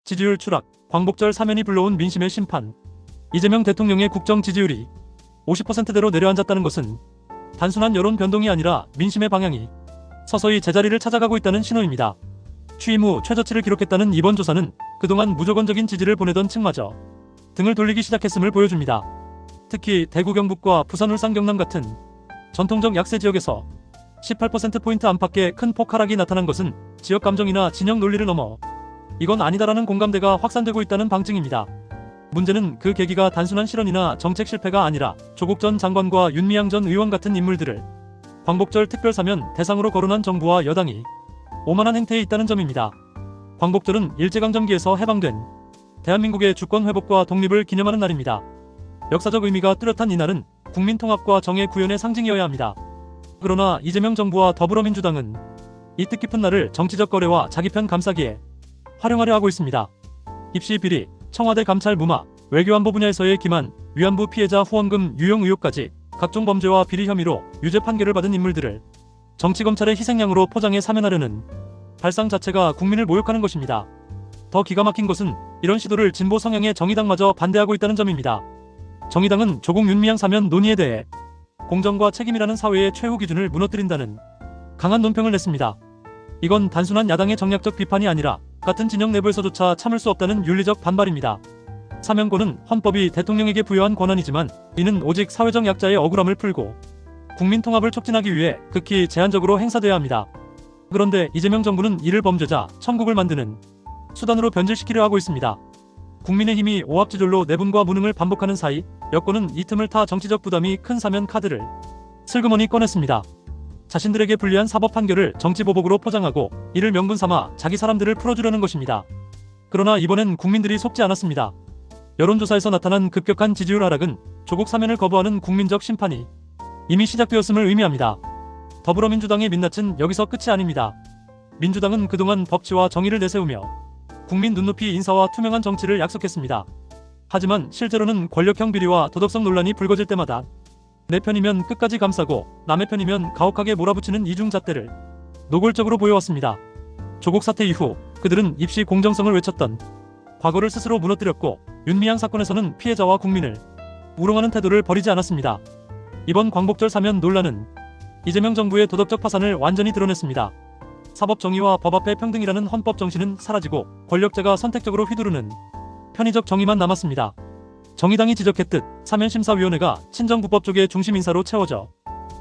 지지율 추락, 광복절 사면이 불러온 민심의 심판. 이재명 대통령의 국정 지지율이 50%대로 내려앉았다는 것은 단순한 여론 변동이 아니라 민심의 방향이 서서히 제자리를 찾아가고 있다는 신호입니다. 취임 후 최저치를 기록했다는 이번 조사는 그동안 무조건적인 지지를 보내던 층마저 등을 돌리기 시작했음을 보여줍니다. 특히 대구 경북과 부산 울산 경남 같은 전통적 약세 지역에서 18%포인트 안팎의 큰 폭하락이 나타난 것은 지역 감정이나 진영 논리를 넘어 이건 아니다라는 공감대가 확산되고 있다는 방증입니다. 문제는 그 계기가 단순한 실언이나 정책 실패가 아니라 조국 전 장관과 윤미향 전 의원 같은 인물들을 광복절 특별사면 대상으로 거론한 정부와 여당이 오만한 행태에 있다는 점입니다. 광복절은 일제강점기에서 해방된 대한민국의 주권 회복과 독립을 기념하는 날입니다. 역사적 의미가 뚜렷한 이날은 국민 통합과 정의 구현의 상징이어야 합니다. 그러나 이재명 정부와 더불어민주당은 이 뜻깊은 날을 정치적 거래와 자기 편 감싸기에 활용하려 하고 있습니다. 입시 비리, 청와대 감찰 무마, 외교안보 분야에서의 기만, 위안부 피해자 후원금 유용 의혹까지 각종 범죄와 비리 혐의로 유죄 판결을 받은 인물들을 정치검찰의 희생양으로 포장해 사면하려는 발상 자체가 국민을 모욕하는 것입니다. 더 기가 막힌 것은 이런 시도를 진보 성향의 정의당마저 반대하고 있다는 점입니다. 정의당은 조국 윤미향 사면 논의에 대해 공정과 책임이라는 사회의 최후 기준을 무너뜨린다는 강한 논평을 냈습니다. 이건 단순한 야당의 정략적 비판이 아니라 같은 진영 내부에서조차 참을 수 없다는 윤리적 반발입니다. 사면권은 헌법이 대통령에게 부여한 권한이지만 이는 오직 사회적 약자의 억울함을 풀고 국민 통합을 촉진하기 위해 극히 제한적으로 행사돼야 합니다. 그런데 이재명 정부는 이를 범죄자 천국을 만드는 수단으로 변질시키려 하고 있습니다. 국민의힘이 오합지졸로 내분과 무능을 반복하는 사이 여권은 이 틈을 타 정치적 부담이 큰 사면 카드를 슬그머니 꺼냈습니다. 자신들에게 불리한 사법 판결을 정치보복으로 포장하고 이를 명분 삼아 자기 사람들을 풀어주려는 것입니다. 그러나 이번엔 국민들이 속지 않았습니다. 여론조사에서 나타난 급격한 지지율 하락은 조국 사면을 거부하는 국민적 심판이 이미 시작되었음을 의미합니다. 더불어민주당의 민낯은 여기서 끝이 아닙니다. 민주당은 그동안 법치와 정의를 내세우며 국민 눈높이 인사와 투명한 정치를 약속했습니다. 하지만 실제로는 권력형 비리와 도덕성 논란이 불거질 때마다 내 편이면 끝까지 감싸고 남의 편이면 가혹하게 몰아붙이는 이중잣대를 노골적으로 보여왔습니다. 조국 사태 이후 그들은 입시 공정성을 외쳤던 과거를 스스로 무너뜨렸고 윤미향 사건에서는 피해자와 국민을 우롱하는 태도를 버리지 않았습니다. 이번 광복절 사면 논란은 이재명 정부의 도덕적 파산을 완전히 드러냈습니다. 사법 정의와 법 앞에 평등이라는 헌법 정신은 사라지고 권력자가 선택적으로 휘두르는 편의적 정의만 남았습니다. 정의당이 지적했듯 사면심사위원회가 친정부법 쪽의 중심 인사로 채워져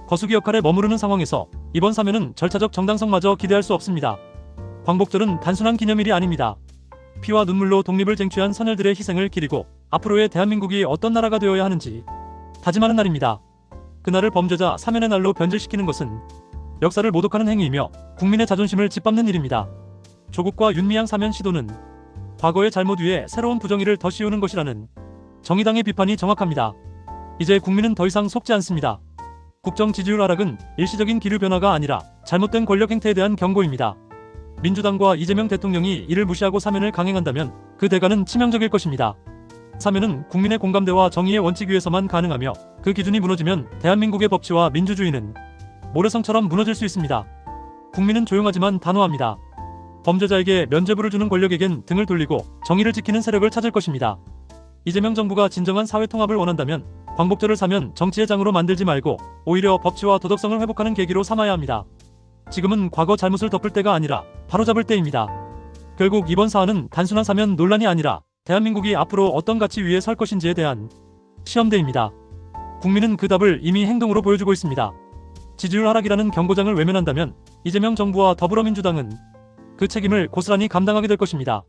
거수기 역할에 머무르는 상황에서 이번 사면은 절차적 정당성마저 기대할 수 없습니다. 광복절은 단순한 기념일이 아닙니다. 피와 눈물로 독립을 쟁취한 선열들의 희생을 기리고 앞으로의 대한민국이 어떤 나라가 되어야 하는지 다짐하는 날입니다. 그날을 범죄자 사면의 날로 변질시키는 것은 역사를 모독하는 행위이며 국민의 자존심을 짓밟는 일입니다. 조국과 윤미향 사면 시도는 과거의 잘못 위에 새로운 부정의를 더 씌우는 것이라는 정의당의 비판이 정확합니다. 이제 국민은 더 이상 속지 않습니다. 국정 지지율 하락은 일시적인 기류 변화가 아니라 잘못된 권력 행태에 대한 경고입니다. 민주당과 이재명 대통령이 이를 무시하고 사면을 강행한다면 그 대가는 치명적일 것입니다. 사면은 국민의 공감대와 정의의 원칙 위에서만 가능하며 그 기준이 무너지면 대한민국의 법치와 민주주의는 모래성처럼 무너질 수 있습니다. 국민은 조용하지만 단호합니다. 범죄자에게 면죄부를 주는 권력에겐 등을 돌리고 정의를 지키는 세력을 찾을 것입니다. 이재명 정부가 진정한 사회 통합을 원한다면 광복절을 사면 정치의 장으로 만들지 말고 오히려 법치와 도덕성을 회복하는 계기로 삼아야 합니다. 지금은 과거 잘못을 덮을 때가 아니라 바로잡을 때입니다. 결국 이번 사안은 단순한 사면 논란이 아니라 대한민국이 앞으로 어떤 가치 위에 설 것인지에 대한 시험대입니다. 국민은 그 답을 이미 행동으로 보여주고 있습니다. 지지율 하락이라는 경고장을 외면한다면 이재명 정부와 더불어민주당은 그 책임을 고스란히 감당하게 될 것입니다.